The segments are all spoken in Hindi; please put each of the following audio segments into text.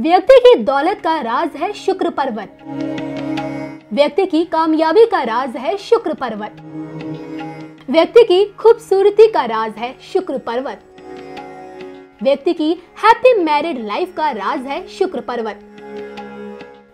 व्यक्ति की दौलत का राज है शुक्र पर्वत। व्यक्ति की कामयाबी का राज है शुक्र पर्वत। व्यक्ति की खूबसूरती का राज है शुक्र पर्वत। व्यक्ति की हैप्पी मैरिड लाइफ का राज है शुक्र पर्वत।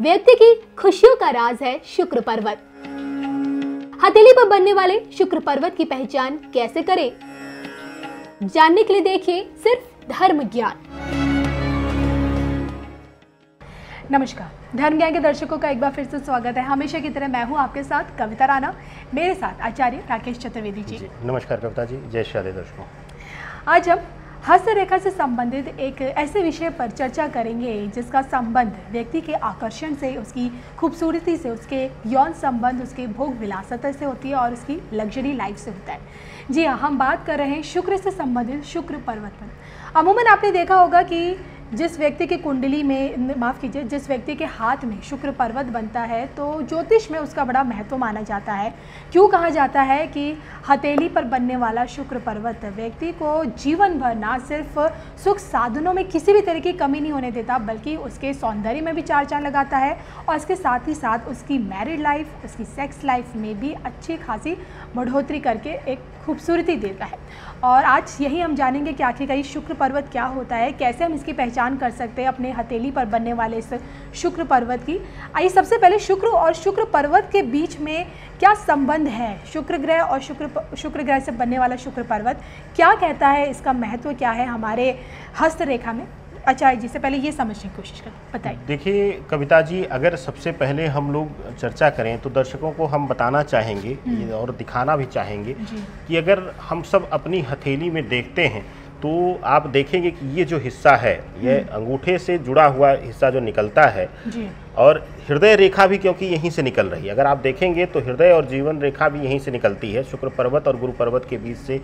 व्यक्ति की खुशियों का राज है शुक्र पर्वत। हथेली पर बनने वाले शुक्र पर्वत की पहचान कैसे करें, जानने के लिए देखिए सिर्फ धर्म ज्ञान। नमस्कार, धर्म ज्ञान के दर्शकों का एक बार फिर से स्वागत है। हमेशा की तरह मैं हूं आपके साथ कविता राणा, मेरे साथ आचार्य राकेश चतुर्वेदी जी। नमस्कार कविता जी, जय श्री राधे दर्शकों। आज हम हस्तरेखा से संबंधित एक ऐसे विषय पर चर्चा करेंगे जिसका संबंध व्यक्ति के आकर्षण से, उसकी खूबसूरती से, उसके यौन संबंध, उसके भोग विलासता से होती है और उसकी लग्जरी लाइफ से होता है। जी हाँ, हम बात कर रहे हैं शुक्र से संबंधित शुक्र पर्वत पर। अमूमन आपने देखा होगा कि जिस व्यक्ति की कुंडली में, माफ़ कीजिए, जिस व्यक्ति के हाथ में शुक्र पर्वत बनता है तो ज्योतिष में उसका बड़ा महत्व माना जाता है। क्यों कहा जाता है कि हथेली पर बनने वाला शुक्र पर्वत व्यक्ति को जीवन भर ना सिर्फ सुख साधनों में किसी भी तरह की कमी नहीं होने देता, बल्कि उसके सौंदर्य में भी चार चांद लगाता है और इसके साथ ही साथ उसकी मैरिड लाइफ, उसकी सेक्स लाइफ में भी अच्छी खासी बढ़ोतरी करके एक खूबसूरती देता है। और आज यही हम जानेंगे कि आखिरकार ये शुक्र पर्वत क्या होता है, कैसे हम इसकी पहचान कर सकते हैं अपने हथेली पर बनने वाले इस शुक्र पर्वत की। आइए सबसे पहले शुक्र और शुक्र पर्वत के बीच में क्या संबंध है, शुक्र ग्रह और शुक्र ग्रह से बनने वाला शुक्र पर्वत क्या कहता है, इसका महत्व क्या है हमारे हस्तरेखा में। आचार्य जी से पहले ये समझने की कोशिश करें, बताइए। देखिए कविता जी, अगर सबसे पहले हम लोग चर्चा करें तो दर्शकों को हम बताना चाहेंगे और दिखाना भी चाहेंगे कि अगर हम सब अपनी हथेली में देखते हैं तो आप देखेंगे कि ये जो हिस्सा है, ये अंगूठे से जुड़ा हुआ हिस्सा जो निकलता है जी। और हृदय रेखा भी क्योंकि यहीं से निकल रही है, अगर आप देखेंगे तो हृदय और जीवन रेखा भी यहीं से निकलती है, शुक्र पर्वत और गुरु पर्वत के बीच से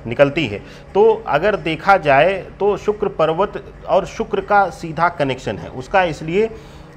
निकलती है। तो अगर देखा जाए तो शुक्र पर्वत और शुक्र का सीधा कनेक्शन है उसका, इसलिए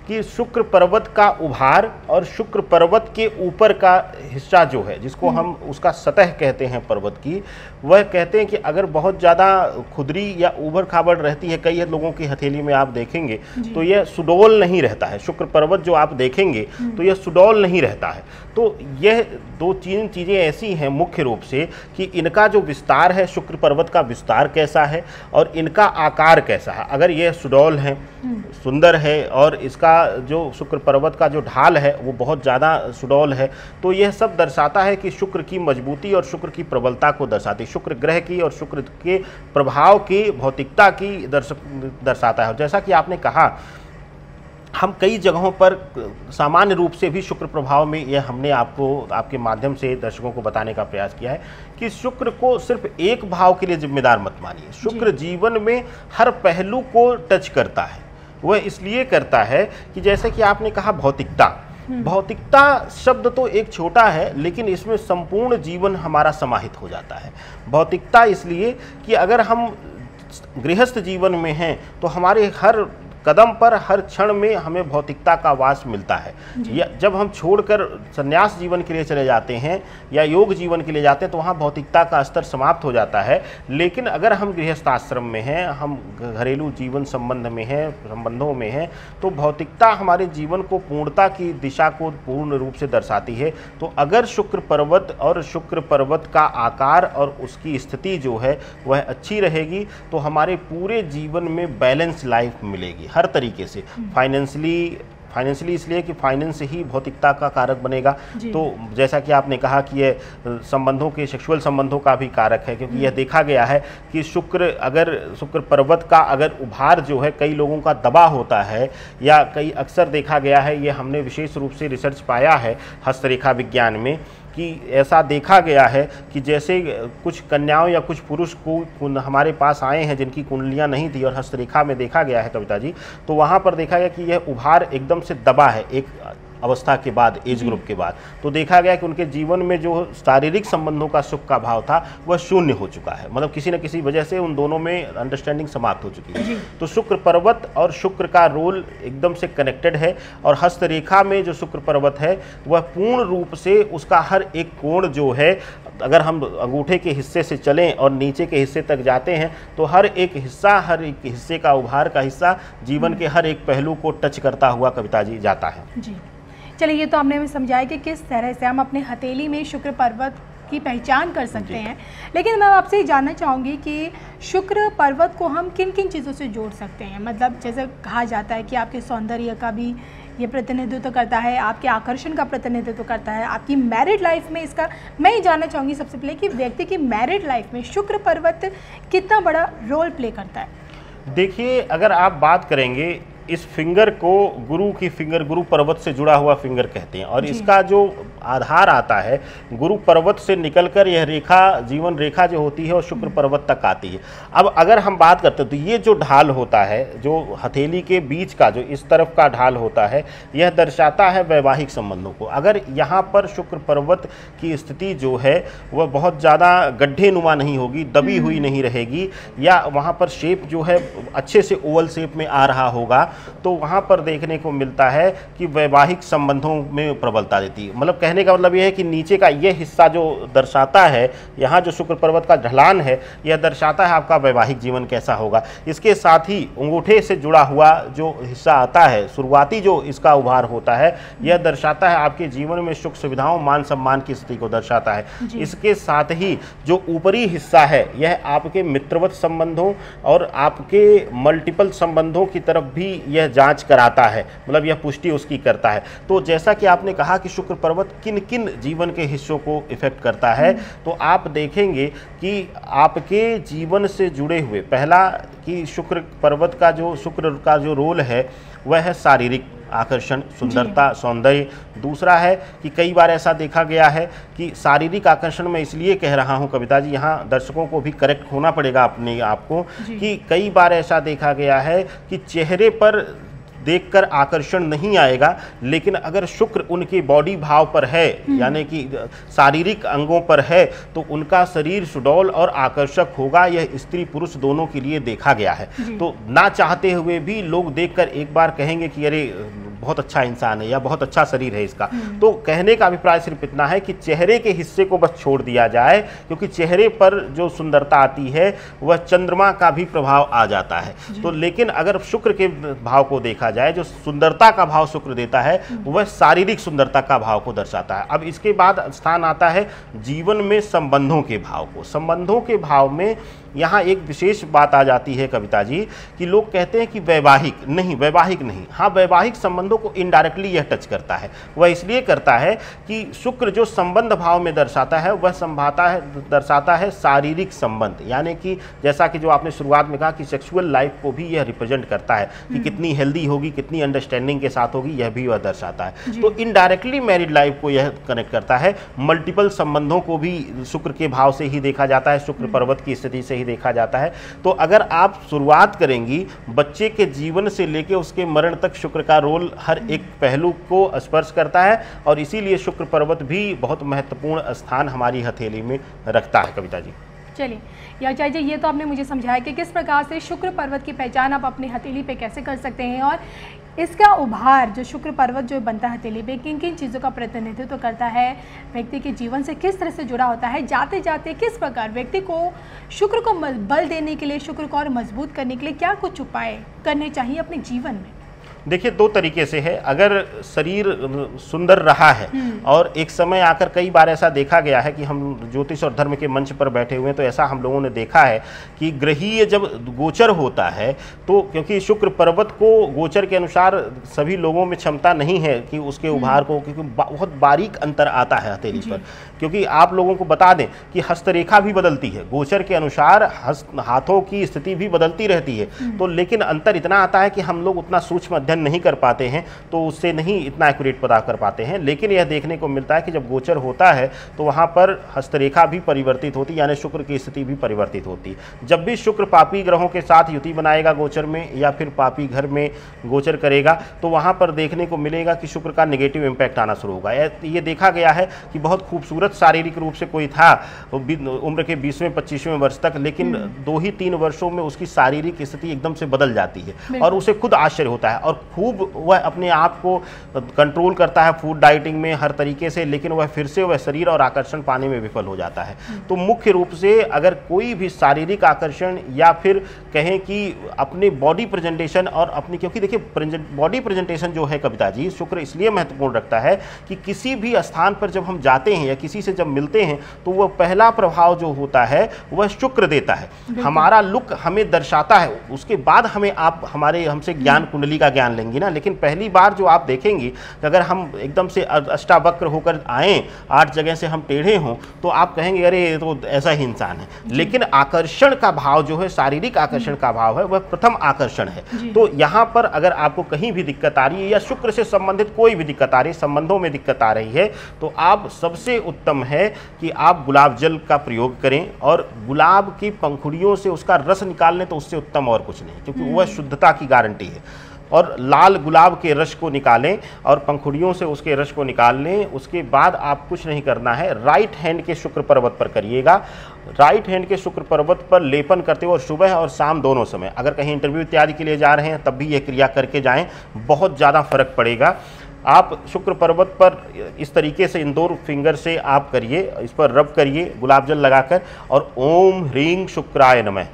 कि शुक्र पर्वत का उभार और शुक्र पर्वत के ऊपर का हिस्सा जो है, जिसको हम उसका सतह कहते हैं पर्वत की, वह कहते हैं कि अगर बहुत ज़्यादा खुदरी या उबड़ खाबड़ रहती है, कई लोगों की हथेली में आप देखेंगे तो यह सुडौल नहीं रहता है। शुक्र पर्वत जो आप देखेंगे तो यह सुडौल नहीं रहता है। तो यह दो तीन चीज़ें ऐसी हैं मुख्य रूप से कि इनका जो विस्तार है, शुक्र पर्वत का विस्तार कैसा है और इनका आकार कैसा है। अगर यह सुडौल है, सुंदर है और इसका जो शुक्र पर्वत का जो ढाल है वो बहुत ज़्यादा सुडौल है, तो यह सब दर्शाता है कि शुक्र की मजबूती और शुक्र की प्रबलता को दर्शाती है, शुक्र ग्रह की और शुक्र के प्रभाव की, भौतिकता की दर्शाता है। जैसा कि आपने कहा, हम कई जगहों पर सामान्य रूप से भी शुक्र प्रभाव में यह हमने आपके माध्यम से दर्शकों को बताने का प्रयास किया है कि शुक्र को सिर्फ एक भाव के लिए जिम्मेदार मत मानिए। शुक्र जीवन में हर पहलू को टच करता है। वह इसलिए करता है कि जैसे कि आपने कहा भौतिकता, भौतिकता शब्द तो एक छोटा है लेकिन इसमें संपूर्ण जीवन हमारा समाहित हो जाता है। भौतिकता इसलिए कि अगर हम गृहस्थ जीवन में हैं तो हमारे हर कदम पर, हर क्षण में हमें भौतिकता का वास मिलता है। या जब हम छोड़कर संन्यास जीवन के लिए चले जाते हैं या योग जीवन के लिए जाते हैं तो वहाँ भौतिकता का स्तर समाप्त हो जाता है। लेकिन अगर हम गृहस्थ आश्रम में हैं, हम घरेलू जीवन संबंधों में हैं, तो भौतिकता हमारे जीवन को पूर्णता की दिशा को पूर्ण रूप से दर्शाती है। तो अगर शुक्र पर्वत और शुक्र पर्वत का आकार और उसकी स्थिति जो है वह अच्छी रहेगी तो हमारे पूरे जीवन में बैलेंस लाइफ मिलेगी हर तरीके से। फाइनेंशियली इसलिए कि फाइनेंस ही भौतिकता का कारक बनेगा। तो जैसा कि आपने कहा कि यह संबंधों के, सेक्सुअल संबंधों का भी कारक है, क्योंकि यह देखा गया है कि शुक्र पर्वत का अगर उभार जो है कई लोगों का दबा होता है, या कई अक्सर देखा गया है, ये हमने विशेष रूप से रिसर्च पाया है हस्तरेखा विज्ञान में कि ऐसा देखा गया है कि जैसे कुछ कन्याओं या कुछ पुरुष को हमारे पास आए हैं जिनकी कुंडलियां नहीं थी और हस्तरेखा में देखा गया है कविता जी, तो वहाँ पर देखा गया कि यह उभार एकदम से दबा है एक अवस्था के बाद, एज ग्रुप के बाद। तो देखा गया कि उनके जीवन में जो शारीरिक संबंधों का सुख का भाव था वह शून्य हो चुका है, मतलब किसी न किसी वजह से उन दोनों में अंडरस्टैंडिंग समाप्त हो चुकी है। तो शुक्र पर्वत और शुक्र का रोल एकदम से कनेक्टेड है और हस्तरेखा में जो शुक्र पर्वत है वह पूर्ण रूप से उसका हर एक कोण जो है अगर हम अंगूठे के हिस्से से चलें और नीचे के हिस्से तक जाते हैं तो हर एक हिस्से का, उभार का हिस्सा जीवन के हर एक पहलू को टच करता हुआ कविता जी जाता है। जी चलिए, ये तो आपने हमें समझाया कि किस तरह से हम अपने हथेली में शुक्र पर्वत की पहचान कर सकते हैं, लेकिन मैं आपसे ये जानना चाहूँगी कि शुक्र पर्वत को हम किन किन चीज़ों से जोड़ सकते हैं। मतलब जैसे कहा जाता है कि आपके सौंदर्य का भी ये प्रतिनिधित्व करता है, आपके आकर्षण का प्रतिनिधित्व करता है, आपकी मैरिड लाइफ में इसका, मैं ये जानना चाहूँगी सबसे पहले कि व्यक्ति की मैरिड लाइफ में शुक्र पर्वत कितना बड़ा रोल प्ले करता है। देखिए, अगर आप बात करेंगे, इस फिंगर को गुरु की फिंगर, गुरु पर्वत से जुड़ा हुआ फिंगर कहते हैं, और इसका जो आधार आता है गुरु पर्वत से निकलकर यह रेखा, जीवन रेखा जो होती है वो शुक्र पर्वत तक आती है। अब अगर हम बात करते हैं तो ये जो ढाल होता है, जो हथेली के बीच का जो इस तरफ का ढाल होता है, यह दर्शाता है वैवाहिक संबंधों को। अगर यहाँ पर शुक्र पर्वत की स्थिति जो है वह बहुत ज़्यादा गड्ढे नुमा नहीं होगी, दबी हुई नहीं रहेगी, या वहाँ पर शेप जो है अच्छे से ओवल शेप में आ रहा होगा, तो वहाँ पर देखने को मिलता है कि वैवाहिक संबंधों में प्रबलता देती है। मतलब कहने का मतलब यह है कि नीचे का ये हिस्सा जो दर्शाता है, यहाँ जो शुक्र पर्वत का ढलान है, यह दर्शाता है आपका वैवाहिक जीवन कैसा होगा। इसके साथ ही अंगूठे से जुड़ा हुआ जो हिस्सा आता है, शुरुआती जो इसका उभार होता है, यह दर्शाता है आपके जीवन में सुख सुविधाओं, मान सम्मान की स्थिति को दर्शाता है। इसके साथ ही जो ऊपरी हिस्सा है, यह आपके मित्रवत संबंधों और आपके मल्टीपल संबंधों की तरफ भी यह जांच कराता है, मतलब यह पुष्टि उसकी करता है। तो जैसा कि आपने कहा कि शुक्र पर्वत किन किन जीवन के हिस्सों को इफेक्ट करता है, तो आप देखेंगे कि आपके जीवन से जुड़े हुए, पहला कि शुक्र पर्वत का जो शुक्र का जो रोल है वह है शारीरिक आकर्षण, सुंदरता, सौंदर्य। दूसरा है कि कई बार ऐसा देखा गया है कि शारीरिक आकर्षण मैं इसलिए कह रहा हूं कविता जी, यहाँ दर्शकों को भी करेक्ट होना पड़ेगा अपने आप को, कि कई बार ऐसा देखा गया है कि चेहरे पर देखकर आकर्षण नहीं आएगा, लेकिन अगर शुक्र उनके बॉडी भाव पर है, यानी कि शारीरिक अंगों पर है, तो उनका शरीर सुडौल और आकर्षक होगा। यह स्त्री पुरुष दोनों के लिए देखा गया है। तो ना चाहते हुए भी लोग देखकर एक बार कहेंगे कि अरे बहुत अच्छा इंसान है या बहुत अच्छा शरीर है इसका। तो कहने का अभिप्राय सिर्फ इतना है कि चेहरे के हिस्से को बस छोड़ दिया जाए, क्योंकि चेहरे पर जो सुंदरता आती है वह चंद्रमा का भी प्रभाव आ जाता है। तो लेकिन अगर शुक्र के भाव को देखा जाए, जो सुंदरता का भाव शुक्र देता है वह शारीरिक सुंदरता का भाव को दर्शाता है। अब इसके बाद स्थान आता है जीवन में संबंधों के भाव को। संबंधों के भाव में यहाँ एक विशेष बात आ जाती है कविता जी, कि लोग कहते हैं कि वैवाहिक नहीं, हाँ वैवाहिक संबंधों को इनडायरेक्टली यह टच करता है। वह इसलिए करता है कि शुक्र जो संबंध भाव में दर्शाता है वह दर्शाता है शारीरिक संबंध, यानी कि जैसा कि जो आपने शुरुआत में कहा कि सेक्सुअल लाइफ को भी यह रिप्रेजेंट करता है कि कितनी हेल्दी होगी, कितनी अंडरस्टैंडिंग के साथ होगी, यह भी वह दर्शाता है। तो इनडायरेक्टली मैरिड लाइफ को यह कनेक्ट करता है। मल्टीपल संबंधों को भी शुक्र के भाव से ही देखा जाता है, शुक्र पर्वत की स्थिति से ही देखा जाता है। तो अगर आप शुरुआत करेंगी, बच्चे के जीवन से लेकर उसके मरण तक शुक्र का रोल हर एक पहलू को स्पर्श करता है, और इसीलिए शुक्र पर्वत भी बहुत महत्वपूर्ण स्थान हमारी हथेली में रखता है कविता जी। चलिए याचार्य जी, ये तो आपने मुझे समझाया कि किस प्रकार से शुक्र पर्वत की पहचान आप अपनी हथेली पे कैसे कर सकते हैं, और इसका उभार जो शुक्र पर्वत जो बनता है हथेली पे किन किन चीज़ों का प्रतिनिधित्व करता है, व्यक्ति के जीवन से किस तरह से जुड़ा होता है, जाते जाते किस प्रकार व्यक्ति को शुक्र को बल देने के लिए, शुक्र को और मजबूत करने के लिए क्या कुछ उपाय करने चाहिए अपने जीवन में। देखिए, दो तरीके से है। अगर शरीर सुंदर रहा है और एक समय आकर कई बार ऐसा देखा गया है कि हम ज्योतिष और धर्म के मंच पर बैठे हुए हैं, तो ऐसा हम लोगों ने देखा है कि ग्रहीय जब गोचर होता है, तो क्योंकि शुक्र पर्वत को गोचर के अनुसार सभी लोगों में क्षमता नहीं है कि उसके उभार को, क्योंकि बहुत बारीक अंतर आता है हथेली पर। क्योंकि आप लोगों को बता दें कि हस्तरेखा भी बदलती है, गोचर के अनुसार हाथों की स्थिति भी बदलती रहती है। तो लेकिन अंतर इतना आता है कि हम लोग उतना सूक्ष्म अध्ययन नहीं कर पाते हैं, तो उससे नहीं इतना एक्यूरेट पता कर पाते हैं। लेकिन यह देखने को मिलता है कि जब गोचर होता है तो वहां पर हस्तरेखा भी परिवर्तित होती है, यानी शुक्र की स्थिति भी परिवर्तित होती है। जब भी शुक्र पापी ग्रहों के साथ युति बनाएगा गोचर में, या फिर पापी घर में गोचर करेगा, तो वहां पर देखने को मिलेगा कि शुक्र का नेगेटिव इंपैक्ट आना शुरू होगा। ये देखा गया है कि बहुत खूबसूरत शारीरिक रूप से कोई था उम्र के 20वें-25वें वर्ष तक, लेकिन 2 ही 3 वर्षों में उसकी शारीरिक स्थिति एकदम से बदल जाती है और उसे खुद आश्चर्य होता है। और खूब वह अपने आप को कंट्रोल करता है फूड डाइटिंग में हर तरीके से, लेकिन वह फिर से वह शरीर और आकर्षण पाने में विफल हो जाता है। तो मुख्य रूप से अगर कोई भी शारीरिक आकर्षण या फिर कहें कि अपने बॉडी प्रेजेंटेशन और अपनी, क्योंकि देखिए बॉडी प्रेजेंटेशन जो है कविता जी, शुक्र इसलिए महत्वपूर्ण रखता है कि किसी भी स्थान पर जब हम जाते हैं या किसी से जब मिलते हैं तो वह पहला प्रभाव जो होता है वह शुक्र देता है। हमारा लुक हमें दर्शाता है, उसके बाद हमसे ज्ञान कुंडली का ज्ञान लेंगी ना, लेकिन पहली बार जो आप देखेंगी कि अगर हम एकदम से अष्टावक्र होकर आए, 8 जगह से हम टेढ़े हों, तो आप कहेंगे अरे ये तो ऐसा ही इंसान है। लेकिन आकर्षण का भाव जो है, शारीरिक आकर्षण का भाव है, वह प्रथम आकर्षण है। तो यहाँ पर अगर आपको कहीं भी दिक्कत आ रही है या शुक्र से संबंधित कोई भी दिक्कत आ रही है, संबंधों में दिक्कत आ रही है, तो आप सबसे उत्तम है कि आप गुलाब जल का प्रयोग करें और गुलाब की पंखुड़ियों से उसका रस निकाल लें, तो उससे उत्तम और कुछ नहीं, क्योंकि वह शुद्धता की गारंटी है। और लाल गुलाब के रस को निकालें और पंखुड़ियों से उसके रस को निकाल लें। उसके बाद आप कुछ नहीं करना है, राइट हैंड के शुक्र पर्वत पर करिएगा। राइट हैंड के शुक्र पर्वत पर लेपन करते हुए और सुबह और शाम दोनों समय, अगर कहीं इंटरव्यू इत्यादि के लिए जा रहे हैं तब भी यह क्रिया करके जाएं, बहुत ज़्यादा फर्क पड़ेगा। आप शुक्र पर्वत पर इस तरीके से इंदौर फिंगर से आप करिए, इस पर रब करिए गुलाब जल लगाकर और ओम ह्रीं शुक्राय नमः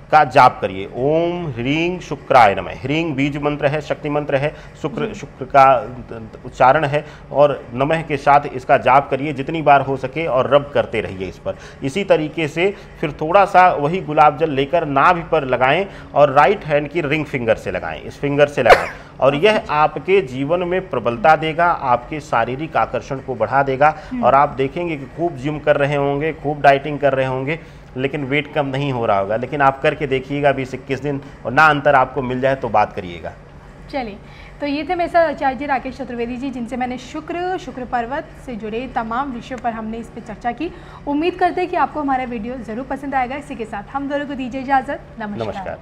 का जाप करिए। ओम ह्रीं शुक्राय नमः। ह्रीं बीज मंत्र है, शक्ति मंत्र है, शुक्र का उच्चारण है और नमः के साथ इसका जाप करिए जितनी बार हो सके और रब करते रहिए इस पर। इसी तरीके से फिर थोड़ा सा वही गुलाब जल लेकर नाभि पर लगाएं और राइट हैंड की रिंग फिंगर से लगाएं, इस फिंगर से लगाएं, और यह आपके जीवन में प्रबलता देगा, आपके शारीरिक आकर्षण को बढ़ा देगा। और आप देखेंगे कि खूब जिम कर रहे होंगे, खूब डाइटिंग कर रहे होंगे, लेकिन वेट कम नहीं हो रहा होगा। लेकिन आप करके देखिएगा 20-21 दिन और ना अंतर आपको मिल जाए तो बात करिएगा। चलिए, तो ये थे मेरे साथ आचार्य जी राकेश चतुर्वेदी जी, जिनसे मैंने शुक्र पर्वत से जुड़े तमाम विषयों पर हमने इस पर चर्चा की। उम्मीद करते हैं कि आपको हमारा वीडियो ज़रूर पसंद आएगा। इसी के साथ हम दोनों को दीजिए इजाज़त। नमस्कार।